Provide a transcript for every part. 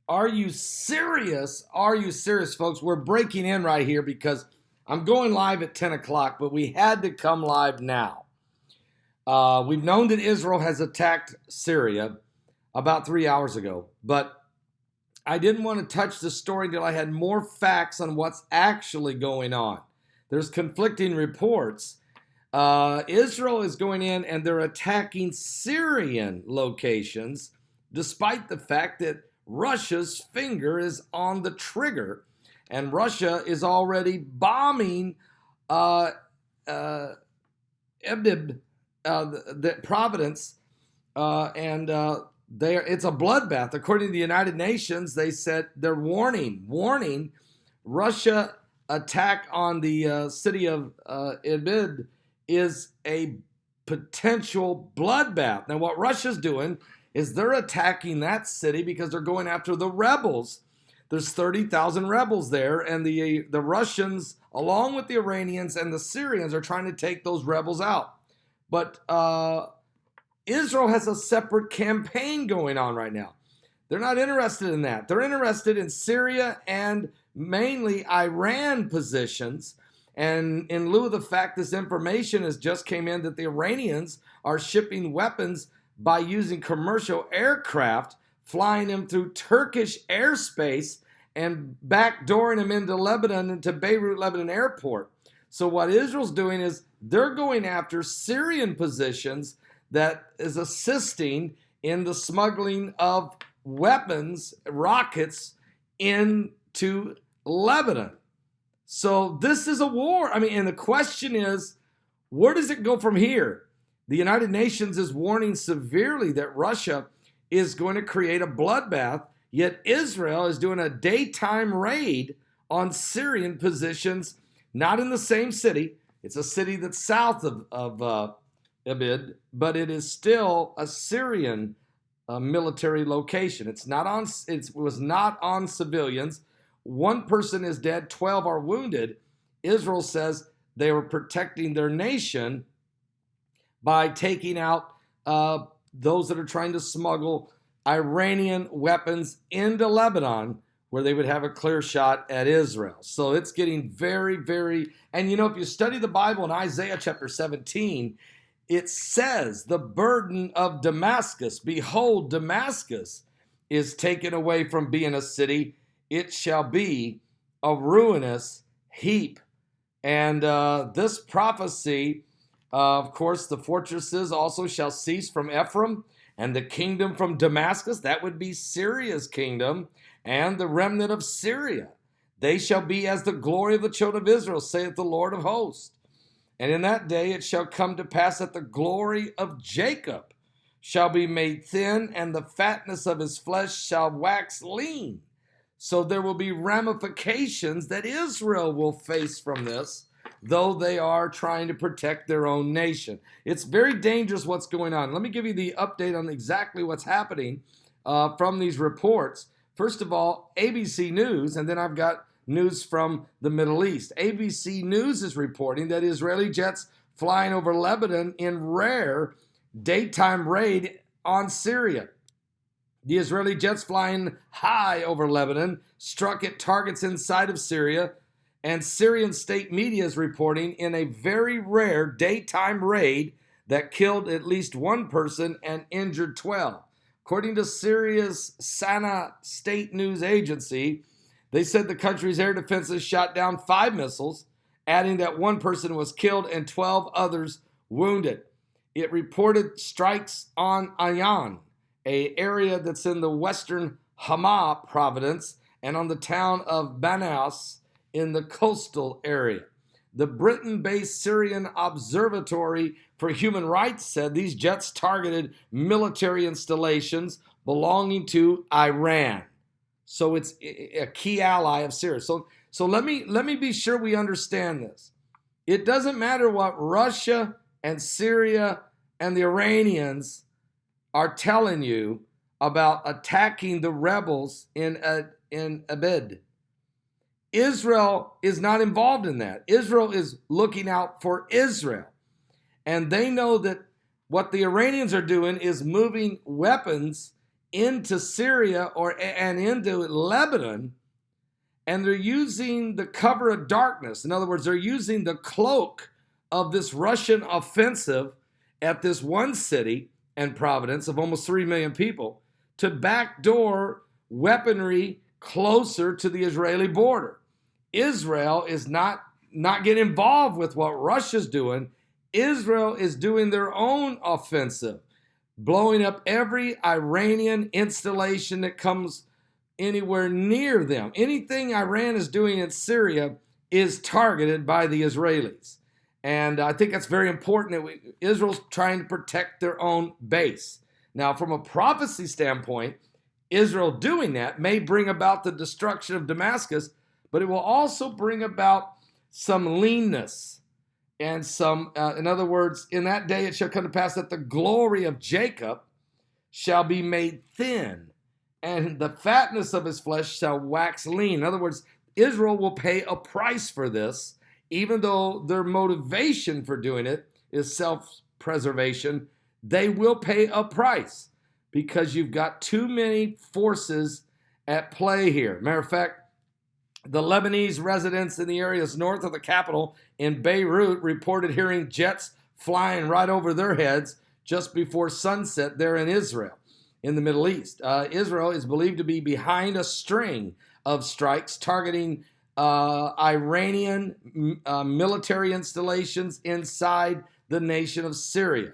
Are you serious? Are you serious, folks? We're breaking in right here because I'm going live at 10 o'clock, but we had to come live now. We've known that Israel has attacked Syria about 3 hours ago, but I didn't want to touch the story until I had more facts on what's actually going on. There's conflicting reports. Israel is going in and they're attacking Syrian locations, despite the fact that Russia's finger is on the trigger, and Russia is already bombing Idlib, the Providence, and it's a bloodbath. According to the United Nations, they said they're warning Russia attack on the city of Idlib is a potential bloodbath. Now, what Russia's doing is they're attacking that city because they're going after the rebels. There's 30,000 rebels there, and the Russians, along with the Iranians and the Syrians, are trying to take those rebels out. But Israel has a separate campaign going on right now. They're not interested in that. They're interested in Syria and mainly Iran positions. And in lieu of the fact this information has just came in that the Iranians are shipping weapons by using commercial aircraft, flying them through Turkish airspace and backdooring them into Lebanon, into Beirut, Lebanon airport. So what Israel's doing is they're going after Syrian positions that is assisting in the smuggling of weapons, rockets, into Lebanon. So this is a war. I mean, and the question is, where does it go from here? The United Nations is warning severely that Russia is going to create a bloodbath, yet Israel is doing a daytime raid on Syrian positions, not in the same city. It's a city that's south of Idlib, but it is still a Syrian military location. It was not on civilians. One person is dead, 12 are wounded. Israel says they were protecting their nation by taking out those that are trying to smuggle Iranian weapons into Lebanon, where they would have a clear shot at Israel. So it's getting very, very, and if you study the Bible in Isaiah chapter 17, it says the burden of Damascus, behold, Damascus is taken away from being a city. It shall be a ruinous heap. And this prophecy, of course, the fortresses also shall cease from Ephraim, and the kingdom from Damascus, that would be Syria's kingdom, and the remnant of Syria. They shall be as the glory of the children of Israel, saith the Lord of hosts. And in that day it shall come to pass that the glory of Jacob shall be made thin, and the fatness of his flesh shall wax lean. So there will be ramifications that Israel will face from this, though they are trying to protect their own nation. It's very dangerous what's going on. Let me give you the update on exactly what's happening from these reports. First of all, ABC News, and then I've got news from the Middle East. ABC News is reporting that Israeli jets flying over Lebanon in rare daytime raid on Syria. The Israeli jets flying high over Lebanon struck at targets inside of Syria, and Syrian state media is reporting in a very rare daytime raid that killed at least one person and injured 12. According to Syria's Sana state news agency, they said the country's air defenses shot down 5 missiles, adding that one person was killed and 12 others wounded. It reported strikes on Ayan, an area that's in the western Hama province, and on the town of Banaus in the coastal area. The Britain-based Syrian Observatory for Human Rights said these jets targeted military installations belonging to Iran. So it's a key ally of Syria. So let me be sure we understand this. It doesn't matter what Russia and Syria and the Iranians are telling you about attacking the rebels in Abed. Israel is not involved in that. Israel is looking out for Israel. And they know that what the Iranians are doing is moving weapons into Syria and into Lebanon, and they're using the cover of darkness. In other words, they're using the cloak of this Russian offensive at this one city and province of almost 3 million people to backdoor weaponry closer to the Israeli border. Israel is not getting involved with what Russia's doing. Israel is doing their own offensive, blowing up every Iranian installation that comes anywhere near them. Anything Iran is doing in Syria is targeted by the Israelis. And I think that's very important that Israel's trying to protect their own base. Now, from a prophecy standpoint, Israel doing that may bring about the destruction of Damascus, but it will also bring about some leanness and some, in other words, in that day it shall come to pass that the glory of Jacob shall be made thin, and the fatness of his flesh shall wax lean. In other words, Israel will pay a price for this, even though their motivation for doing it is self-preservation. They will pay a price because you've got too many forces at play here. Matter of fact, the Lebanese residents in the areas north of the capital in Beirut reported hearing jets flying right over their heads just before sunset there in Israel, in the Middle East. Israel is believed to be behind a string of strikes targeting Iranian military installations inside the nation of Syria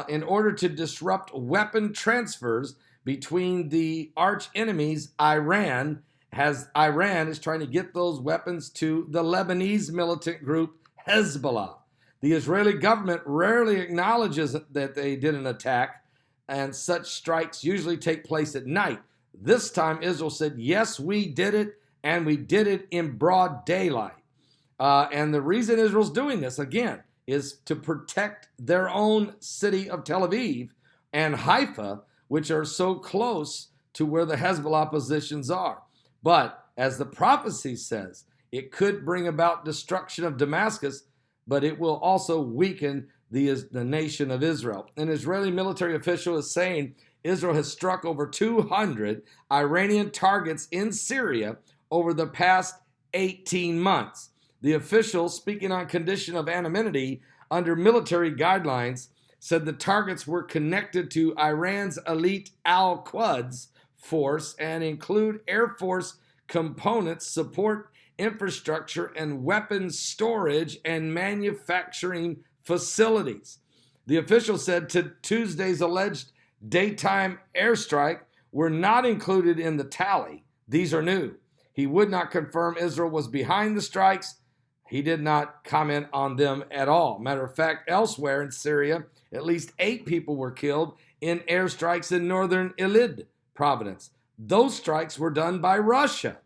in order to disrupt weapon transfers between the arch enemies. Iran is trying to get those weapons to the Lebanese militant group Hezbollah. The Israeli government rarely acknowledges that they did an attack, and such strikes usually take place at night. This time, Israel said, yes, we did it, and we did it in broad daylight. And the reason Israel's doing this, again, is to protect their own city of Tel Aviv and Haifa, which are so close to where the Hezbollah positions are. But as the prophecy says, it could bring about destruction of Damascus, but it will also weaken the nation of Israel. An Israeli military official is saying Israel has struck over 200 Iranian targets in Syria over the past 18 months. The official, speaking on condition of anonymity under military guidelines, said the targets were connected to Iran's elite Al-Quds force and include Air Force components, support infrastructure, and weapons storage and manufacturing facilities. The official said Tuesday's alleged daytime airstrike were not included in the tally. These are new. He would not confirm Israel was behind the strikes. He did not comment on them at all. Matter of fact, elsewhere in Syria, at least 8 people were killed in airstrikes in northern Idlib province. Those strikes were done by Russia.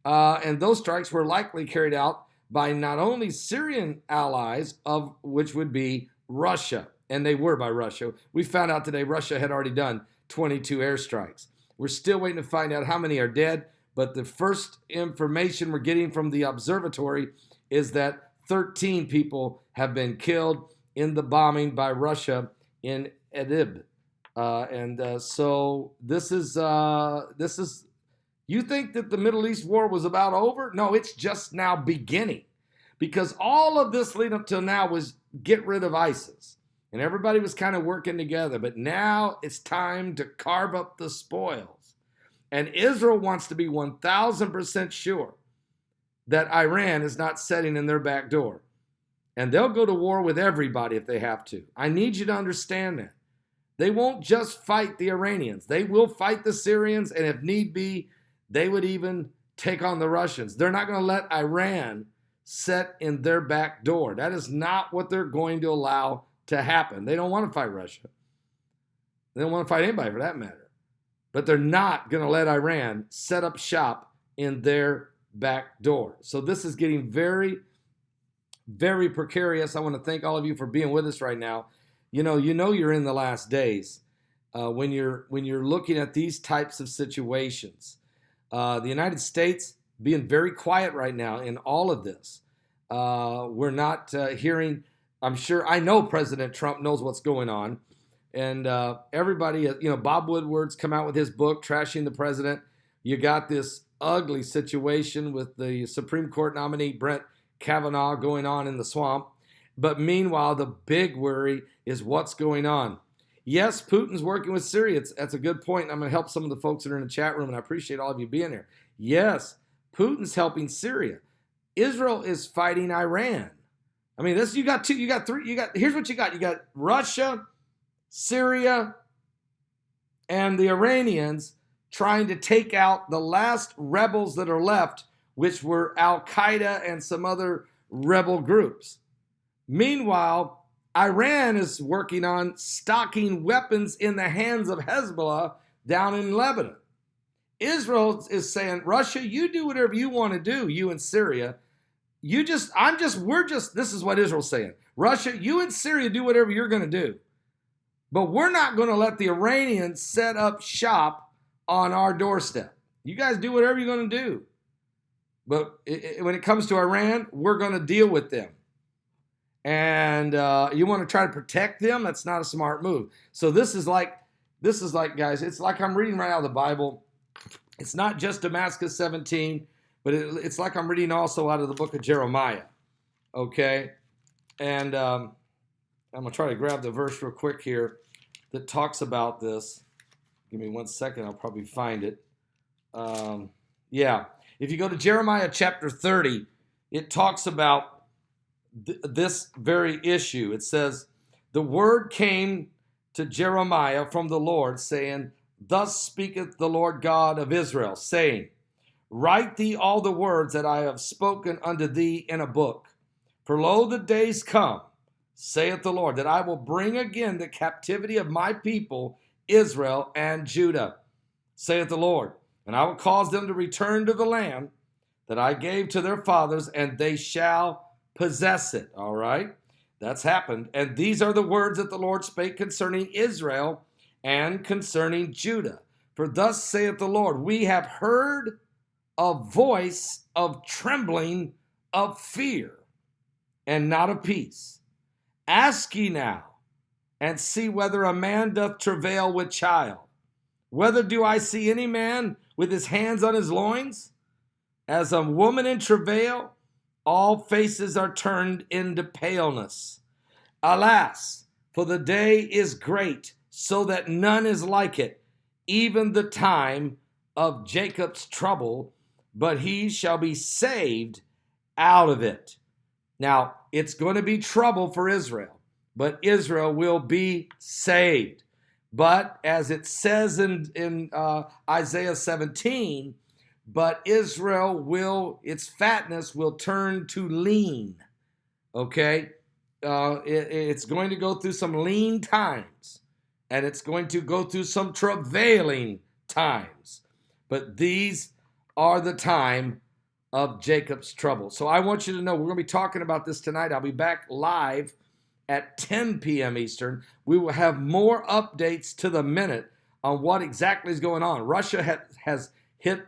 And those strikes were likely carried out by not only Syrian allies, of which would be Russia, and they were by Russia. We found out today Russia had already done 22 airstrikes. We're still waiting to find out how many are dead, but the first information we're getting from the observatory is that 13 people have been killed in the bombing by Russia in Idlib. So this is, you think that the Middle East war was about over? No, it's just now beginning, because all of this lead up till now was get rid of ISIS, and everybody was kind of working together, but now it's time to carve up the spoils. And Israel wants to be 1,000% sure that Iran is not sitting in their back door. And they'll go to war with everybody if they have to. I need you to understand that. They won't just fight the Iranians. They will fight the Syrians, and if need be, they would even take on the Russians. They're not going to let Iran sit in their back door. That is not what they're going to allow to happen. They don't want to fight Russia. They don't want to fight anybody for that matter. But they're not going to let Iran set up shop in their back door. So this is getting very, very precarious. I want to thank all of you for being with us right now. You know you're in the last days when you're looking at these types of situations. The United States being very quiet right now in all of this. We're not hearing. I know President Trump knows what's going on. And everybody, Bob Woodward's come out with his book, Trashing the President. You got this ugly situation with the Supreme Court nominee, Brett Kavanaugh, going on in the swamp. But meanwhile, the big worry is what's going on. Yes, Putin's working with Syria. That's a good point. I'm going to help some of the folks that are in the chat room, and I appreciate all of you being here. Yes, Putin's helping Syria. Israel is fighting Iran. I mean, here's what you got. You got Russia, Syria, and the Iranians trying to take out the last rebels that are left, which were Al-Qaeda and some other rebel groups. Meanwhile, Iran is working on stocking weapons in the hands of Hezbollah down in Lebanon. Israel is saying, Russia, you do whatever you want to do, you and Syria. This is what Israel's saying. Russia, you and Syria do whatever you're going to do. But we're not going to let the Iranians set up shop on our doorstep. You guys do whatever you're going to do. But when it comes to Iran, we're going to deal with them. And you want to try to protect them? That's not a smart move. So this is like, guys, it's like I'm reading right out of the Bible. It's not just Damascus 17, but it's like I'm reading also out of the book of Jeremiah. Okay? And I'm going to try to grab the verse real quick here that talks about this. Give me 1 second. I'll probably find it. If you go to Jeremiah chapter 30, it talks about this very issue. It says, the word came to Jeremiah from the Lord, saying, thus speaketh the Lord God of Israel, saying, write thee all the words that I have spoken unto thee in a book. For lo, the days come, saith the Lord, that I will bring again the captivity of my people, Israel and Judah, saith the Lord. And I will cause them to return to the land that I gave to their fathers, and they shall possess it. All right? That's happened. And these are the words that the Lord spake concerning Israel and concerning Judah. For thus saith the Lord, we have heard a voice of trembling, of fear, and not of peace. Ask ye now, and see whether a man doth travail with child. Whether do I see any man with his hands on his loins? As a woman in travail, all faces are turned into paleness. Alas, for the day is great, so that none is like it, even the time of Jacob's trouble, but he shall be saved out of it. Now, it's going to be trouble for Israel, but Israel will be saved. But as it says in Isaiah 17, but Israel its fatness will turn to lean. Okay? It's going to go through some lean times, and it's going to go through some travailing times. But these are the time of Jacob's trouble. So I want you to know, we're going to be talking about this tonight. I'll be back live at 10 p.m. Eastern. We will have more updates to the minute on what exactly is going on. Russia has hit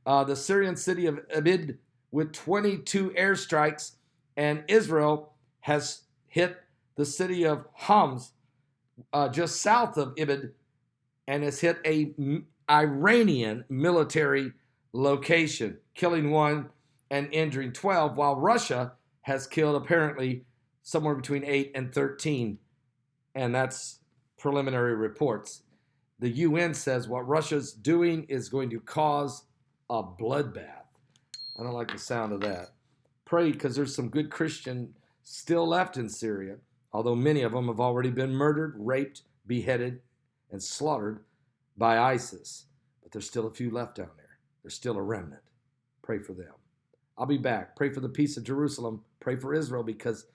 the Syrian city of Ibid with 22 airstrikes, and Israel has hit the city of Homs just south of Ibid and has hit a Iranian military location, killing 1 and injuring 12, while Russia has killed apparently somewhere between 8 and 13, and that's preliminary reports. The UN says what Russia's doing is going to cause a bloodbath. I don't like the sound of that. Pray, because there's some good Christian still left in Syria, although many of them have already been murdered, raped, beheaded, and slaughtered by ISIS. But there's still a few left down there. There's still a remnant. Pray for them. I'll be back. Pray for the peace of Jerusalem. Pray for Israel, because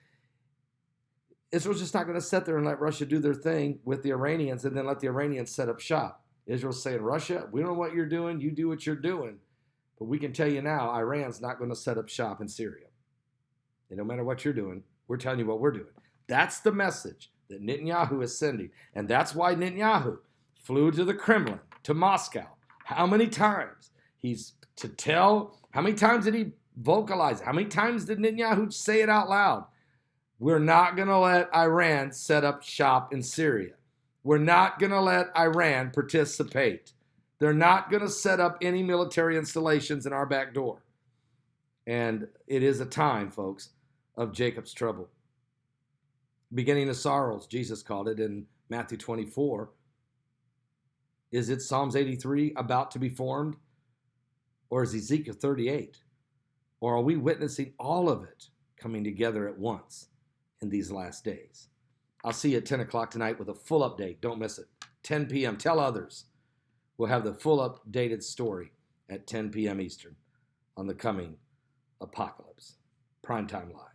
Israel's just not going to sit there and let Russia do their thing with the Iranians and then let the Iranians set up shop. Israel's saying, Russia, we don't know what you're doing. You do what you're doing. But we can tell you now, Iran's not going to set up shop in Syria. And no matter what you're doing, we're telling you what we're doing. That's the message that Netanyahu is sending. And that's why Netanyahu flew to the Kremlin, to Moscow. How many times? How many times did he vocalize it? How many times did Netanyahu say it out loud? We're not going to let Iran set up shop in Syria. We're not going to let Iran participate. They're not going to set up any military installations in our back door. And it is a time, folks, of Jacob's trouble. Beginning of sorrows, Jesus called it in Matthew 24. Is it Psalms 83 about to be formed? Or is Ezekiel 38? Or are we witnessing all of it coming together at once in these last days? I'll see you at 10 o'clock tonight with a full update. Don't miss it. 10 p.m. Tell others. We'll have the full updated story at 10 p.m. Eastern on the coming apocalypse. Primetime Live.